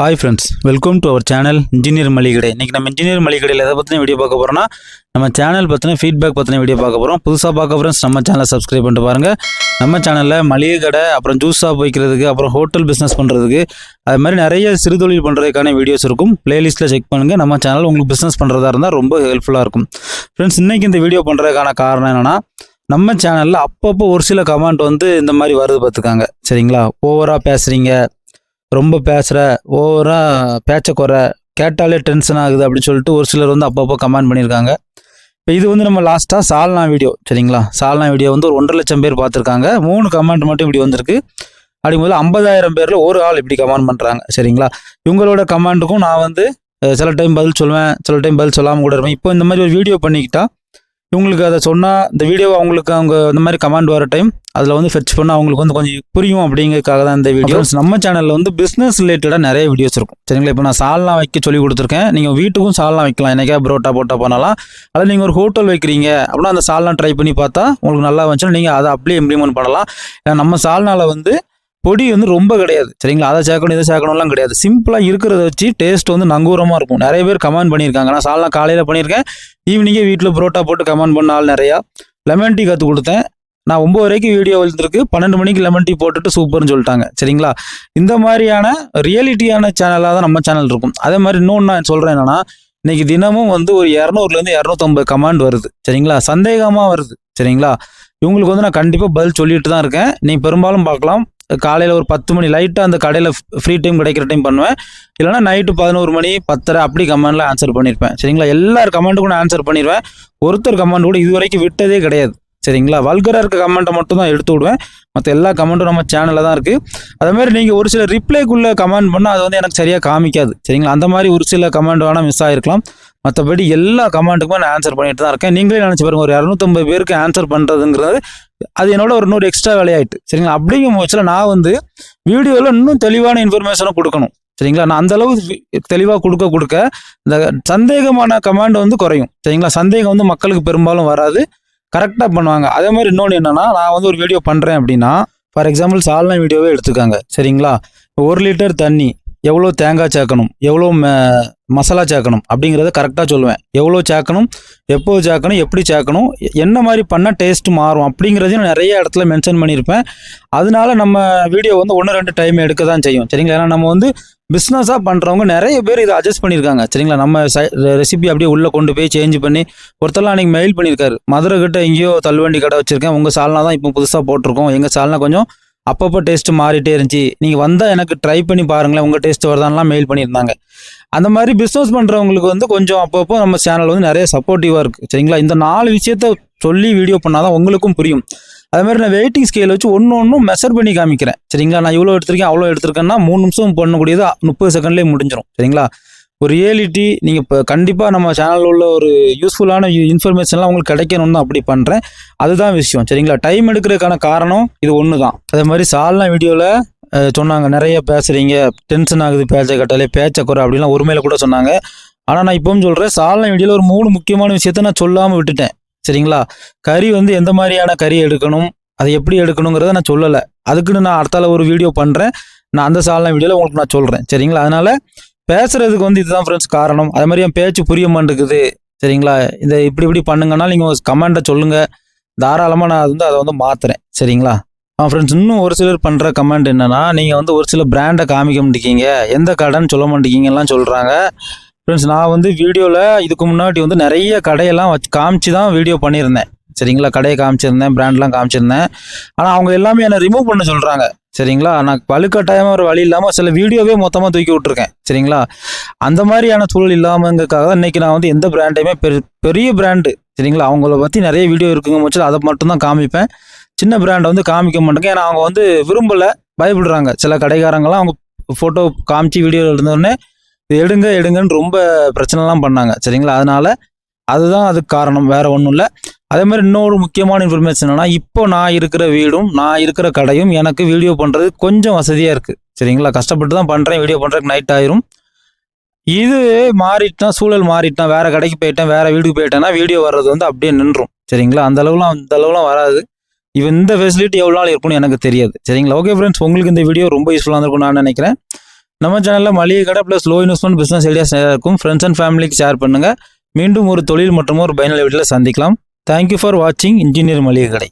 Hi friends, welcome to our channel engineer மளிகை. இன்றைக்கி நம்ம இன்ஜினியர் மளிகையில் எதை பற்றின வீடியோ பார்க்க போகிறோம்னா, நம்ம சேனல் பற்றின ஃபீட்பேக் பற்றின வீடியோ பார்க்க போகிறோம். புதுசாக பார்க்க ஃப்ரெண்ட்ஸ் நம்ம சேனலை சப்ஸ்கிரைப் பண்ணிட்டு பாருங்கள். நம்ம சேனலில் மளிகை கடை, அப்புறம் ஜூஸ் ஷாப் வைக்கிறதுக்கு, அப்புறம் ஹோட்டல் பிஸ்னஸ் பண்ணுறதுக்கு, அது மாதிரி நிறைய சிறுதொழில் பண்ணுறதுக்கான வீடியோஸ் இருக்கும். பிளேலிஸ்ட்டில் செக் பண்ணுங்கள். நம்ம சேனல் உங்களுக்கு பிஸ்னஸ் பண்ணுறதா இருந்தால் ரொம்ப ஹெல்ப்ஃபுல்லாக இருக்கும். ஃப்ரெண்ட்ஸ், இன்றைக்கி இந்த வீடியோ பண்ணுறதுக்கான காரணம் என்னென்னா, நம்ம சேனலில் அப்பப்போ ஒரு சில கமெண்ட் வந்து இந்த மாதிரி வருது பார்த்துக்காங்க. சரிங்களா? ஓவராக பேசுகிறீங்க, ரொம்ப பேசுகிற, ஓவராக பேச்ச குறை, கேட்டாலே டென்ஷன் ஆகுது அப்படின்னு சொல்லிட்டு ஒரு சிலர் வந்து அப்பப்போ கமெண்ட் பண்ணியிருக்காங்க. இப்போ இது வந்து நம்ம லாஸ்ட்டாக சால்னா வீடியோ, சரிங்களா? சால்னா வீடியோ வந்து ஒரு 1.5 லட்சம் பேர் பார்த்துருக்காங்க. 3 கமெண்ட் மட்டும் இப்படி வந்திருக்கு. அப்படிங்கும்போது 50,000 பேரில் ஒரு ஆள் இப்படி கமெண்ட் பண்ணுறாங்க. சரிங்களா? இவங்களோட கமெண்ட்டுக்கும் நான் வந்து சில டைம் பதில் சொல்லுவேன், சில டைம் பதில் சொல்லாமல் கூட இருப்பேன். இப்போ இந்த மாதிரி ஒரு வீடியோ பண்ணிக்கிட்டா இவங்களுக்கு அதை சொன்னால் இந்த வீடியோவை அவங்க இந்த மாதிரி கமெண்ட் வர டைம் அதில் வந்து ஃபெச் பண்ணால் அவங்களுக்கு வந்து கொஞ்சம் புரியும் அப்படிங்கிறதுக்காக தான் இந்த வீடியோஸ். நம்ம சேனலில் வந்து பிஸ்னஸ் ரிலேட்டடாக நிறைய வீடியோஸ் இருக்கும். சரிங்களா? இப்போ நான் சால்னா வைக்க சொல்லி கொடுத்துருக்கேன். நீங்கள் வீட்டுக்கும் சால்னா வைக்கலாம். எனக்கே புரோட்டா போட்டா பண்ணலாம். அதில் நீங்கள் ஒரு ஹோட்டல் வைக்கிறீங்க அப்படின்னா அந்த சால்னா ட்ரை பண்ணி பார்த்தா உங்களுக்கு நல்லா வந்துச்சுன்னா நீங்கள் அதை அப்படியே இம்ப்ளிமெண்ட் பண்ணலாம். ஏன்னா நம்ம சால்னாவில் வந்து பொடி வந்து ரொம்ப கிடையாது. சரிங்களா? அதை சேர்க்கணும் இதை சேர்க்கணும்லாம் கிடையாது. சிம்பிளாக இருக்கிறத வச்சு டேஸ்ட் வந்து நங்கூரமாக இருக்கும். நிறைய பேர் கமெண்ட் பண்ணியிருக்காங்க. நான் சால்னா காலையில் பண்ணியிருக்கேன், ஈவினிங்கே வீட்டில் புரோட்டா போட்டு கமெண்ட் பண்ண ஆள் நிறையா. லெமன் டீ கற்றுக் கொடுத்தேன். நான் 9 வரைக்கும் வீடியோ வந்துருக்கு, 12 மணிக்கு லெமன் டீ போட்டுட்டு சூப்பர்னு சொல்லிட்டாங்க. சரிங்களா? இந்த மாதிரியான ரியாலிட்டியான சேனலாக தான் நம்ம சேனல் இருக்கும். அதே மாதிரி இன்னொன்று நான் சொல்கிறேன் என்னென்னா, இன்றைக்கி தினமும் வந்து ஒரு 200லேருந்து 250 கமெண்ட் வருது. சரிங்களா? சந்தேகமாக வருது. சரிங்களா? இவங்களுக்கு வந்து நான் கண்டிப்பாக பதில் சொல்லிட்டு தான் இருக்கேன். நீங்கள் பெரும்பாலும் பார்க்கலாம், காலையில் ஒரு 10 மணி லைட்டாக அந்த கடையில் ஃப்ரீ டைம் கிடைக்கிற டைம் பண்ணுவேன். இல்லைனா நைட்டு 11 மணி 10:30 அப்படி கமெண்டில் ஆன்சர் பண்ணியிருப்பேன். சரிங்களா? எல்லார் கமெண்ட்டுக்கும் நான் ஆன்சர் பண்ணிடுவேன். ஒருத்தர் கமெண்ட் கூட இது வரைக்கும் விட்டதே கிடையாது. சரிங்களா? வல்கராக இருக்க கமெண்ட்டை மட்டும் தான் எடுத்து விடுவேன். மற்ற எல்லா கமெண்ட்டும் நம்ம சேனலில் தான் இருக்குது. அதேமாதிரி நீங்கள் ஒரு சில ரிப்ளைக்குள்ளே கமெண்ட் பண்ணால் அது வந்து எனக்கு சரியாக காமிக்காது. சரிங்களா? அந்த மாதிரி ஒரு சில கமெண்ட் வேணால் மிஸ் ஆகிருக்கலாம். மற்றபடி எல்லா கமெண்ட்டுக்குமே நான் ஆன்சர் பண்ணிட்டு தான் இருக்கேன். நீங்களே நினச்சி பாருங்கள், ஒரு 250 பேருக்கு ஆன்சர் பண்ணுறதுங்கிறது அது என்னோட ஒரு இன்னொரு எக்ஸ்ட்ரா வேலையாயிட்டு. சரிங்களா? அப்படிங்கும் பட்சத்தில் நான் வந்து வீடியோவில் இன்னும் தெளிவான இன்ஃபர்மேஷனை கொடுக்கணும். சரிங்களா? நான் அந்தளவு தெளிவாக கொடுக்க இந்த சந்தேகமான கமெண்ட் வந்து குறையும். சரிங்களா? சந்தேகம் வந்து மக்களுக்கு பெரும்பாலும் வராது, கரெக்டாக பண்ணுவாங்க. அதே மாதிரி இன்னொன்று என்னென்னா, நான் வந்து ஒரு வீடியோ பண்ணுறேன் அப்படின்னா, ஃபார் எக்ஸாம்பிள் சால்னா வீடியோவே எடுத்துக்காங்க. சரிங்களா? 1 லிட்டர் தண்ணி எவ்வளோ தேங்காய் சேர்க்கணும், எவ்வளோ மசாலா சேர்க்கணும் அப்படிங்கிறத கரெக்டாக சொல்லுவேன். எவ்வளோ சேர்க்கணும், எப்போது சேர்க்கணும், எப்படி சேர்க்கணும், என்ன மாதிரி பண்ணால் டேஸ்ட் மாறும் அப்படிங்கிறதையும் நான் நிறைய இடத்துல மென்ஷன் பண்ணியிருப்பேன். அதனால நம்ம வீடியோ வந்து 1-2 டைம் எடுக்க தான் செய்யும். சரிங்களா? ஏன்னா நம்ம வந்து பிஸ்னஸாக பண்ணுறவங்க நிறைய பேர் இதை அட்ஜஸ்ட் பண்ணியிருக்காங்க. சரிங்களா? நம்ம ரெசிபி அப்படியே உள்ளே கொண்டு போய் சேஞ்ச் பண்ணி, ஒருத்தர்லாம் அன்றைக்கி மெயில் பண்ணியிருக்காரு, மதுரை கிட்ட எங்கேயோ தள்ளுவண்டி கடை வச்சுருக்கேன், உங்கள் சால்னா தான் இப்போ புதுசாக போட்டிருக்கோம், எங்கள் சால்னா கொஞ்சம் அப்பப்போ டேஸ்ட்டு மாறிட்டே இருந்துச்சு, நீங்கள் வந்தால் எனக்கு ட்ரை பண்ணி பாருங்களேன், உங்கள் டேஸ்ட்டு வருதான்லாம் மெயில் பண்ணியிருந்தாங்க. அந்த மாதிரி பிஸ்னஸ் பண்ணுறவங்களுக்கு வந்து கொஞ்சம் அப்பப்போ நம்ம சேனல் வந்து நிறைய சப்போர்ட்டிவாக இருக்குது. சரிங்களா? இந்த 4 விஷயத்த சொல்லி வீடியோ பண்ணால் தான் உங்களுக்கும் புரியும். அதுமாதிரி நான் வெயிட்டிங் ஸ்கேல் வச்சு ஒன்று மெஷர் பண்ணி காமிக்கிறேன். சரிங்களா? நான் இவ்வளோ எடுத்திருக்கேன் அவ்வளோ எடுத்திருக்கேன்னா 3 நிமிஷம் பண்ணக்கூடியது 30 செகண்ட்லேயே முடிஞ்சிடும். சரிங்களா? ஒரு ரியாலிட்டி நீங்கள் இப்போ கண்டிப்பாக நம்ம சேனலில் உள்ள ஒரு யூஸ்ஃபுல்லான இன்ஃபர்மேஷன்லாம் உங்களுக்கு கிடைக்கணும்னு தான் அப்படி பண்ணுறேன். அதுதான் விஷயம். சரிங்களா? டைம் எடுக்கிறதுக்கான காரணம் இது ஒன்று தான். அதே மாதிரி சால்னா வீடியோவில் சொன்னாங்க, நிறைய பேசுகிறீங்க, டென்ஷன் ஆகுது, பேச்ச கட்டாலே பேச்ச குறை அப்படின்லாம் ஒருமையில் கூட சொன்னாங்க. ஆனால் நான் இப்போவும் சொல்கிறேன், சால்னா வீடியோவில் ஒரு 3 முக்கியமான விஷயத்த நான் சொல்லாமல் விட்டுட்டேன். சரிங்களா? கறி வந்து எந்த மாதிரியான கறி எடுக்கணும், அதை எப்படி எடுக்கணுங்கிறத நான் சொல்லலை. அதுக்குன்னு நான் அடுத்தால ஒரு வீடியோ பண்ணுறேன். நான் அந்த சால்னா வீடியோவில் உங்களுக்கு நான் சொல்கிறேன். சரிங்களா? அதனால் பேசுகிறதுக்கு வந்து இதுதான் ஃப்ரெண்ட்ஸ் காரணம். அது மாதிரி என் பேச்சு புரிய மாட்டேங்குது. சரிங்களா? இதை இப்படி பண்ணுங்கன்னா நீங்கள் கமெண்ட்டை சொல்லுங்கள், தாராளமாக நான் அதை வந்து மாற்றுறேன். சரிங்களா? ஃப்ரெண்ட்ஸ், இன்னும் ஒரு சிலர் பண்ணுற கமெண்ட் என்னென்னா, நீங்கள் வந்து ஒரு சில பிராண்டை காமிக்க மாட்டேங்கிங்க, எந்த கடைன்னு சொல்ல மாட்டேங்கிங்கலாம் சொல்கிறாங்க. ஃப்ரெண்ட்ஸ், நான் வந்து வீடியோவில் இதுக்கு முன்னாடி வந்து நிறைய கடையெல்லாம் காமிச்சு தான் வீடியோ பண்ணியிருந்தேன். சரிங்களா? கடையை காமிச்சிருந்தேன், பிராண்ட்லாம் காமிச்சிருந்தேன். ஆனால் அவங்க எல்லாமே என்னை ரிமூவ் பண்ண சொல்கிறாங்க. சரிங்களா? நான் வலுக்கட்டாயமாக ஒரு வழி இல்லாமல் சில வீடியோவே மொத்தமாக தூக்கி விட்ருக்கேன். சரிங்களா? அந்த மாதிரியான சூழல் இல்லாமங்கிறதுக்காக தான் இன்றைக்கி நான் வந்து எந்த பிராண்டையுமே பெரிய பிராண்டு, சரிங்களா, அவங்கள பற்றி நிறைய வீடியோ இருக்குங்க முச்சு அதை மட்டும்தான் காமிப்பேன். சின்ன பிராண்டை வந்து காமிக்க மாட்டேங்க. ஏன்னா அவங்க வந்து விரும்பலை, பயப்படுறாங்க. சில கடைக்காரங்களாம் அவங்க ஃபோட்டோ காமிச்சு வீடியோ இருந்தோடனே எடுங்கன்னு ரொம்ப பிரச்சனைலாம் பண்ணாங்க. சரிங்களா? அதனால் அதுதான் அதுக்கு காரணம், வேறு ஒன்றும் இல்லை. அதே மாதிரி இன்னொரு முக்கியமான இன்ஃபர்மேஷன் என்னன்னா, இப்போ நான் இருக்கிற வீடும் நான் இருக்கிற கடையும் எனக்கு வீடியோ பண்ணுறது கொஞ்சம் வசதியாக இருக்குது. சரிங்களா? கஷ்டப்பட்டு தான் பண்ணுறேன், வீடியோ பண்ணுறதுக்கு நைட் ஆயிரும். இது மாறிட்டுனா, சூழல் மாறிட்டுனா, வேறு கடைக்கு போயிட்டேன், வேறு வீட்டுக்கு போயிட்டேன்னா வீடியோ வர்றது வந்து அப்படியே நின்றும். சரிங்களா? அந்த அளவுலாம் வராது. இந்த ஃபெசிலிட்டி எவ்வளோ நாள் இருக்கும்னு எனக்கு தெரியாது. சரிங்களா? ஓகே ஃப்ரெண்ட்ஸ், உங்களுக்கு இந்த வீடியோ ரொம்ப யூஸ்ஃபுல்லாக இருக்கும்னு நான் நினைக்கிறேன். நம்ம சேனலில் மளிகை கடை plus low investment business ideas இருக்கும். ஃப்ரெண்ட்ஸ் அண்ட் ஃபேமிலிக்கு ஷேர் பண்ணுங்கள். மீண்டும் ஒரு தொழில் மற்றும் ஒரு பயனுள்ள வீட்டில் சந்திக்கலாம். தேங்க்யூ ஃபார் வாட்சிங் இன்ஜினியர் மளிகை கடை.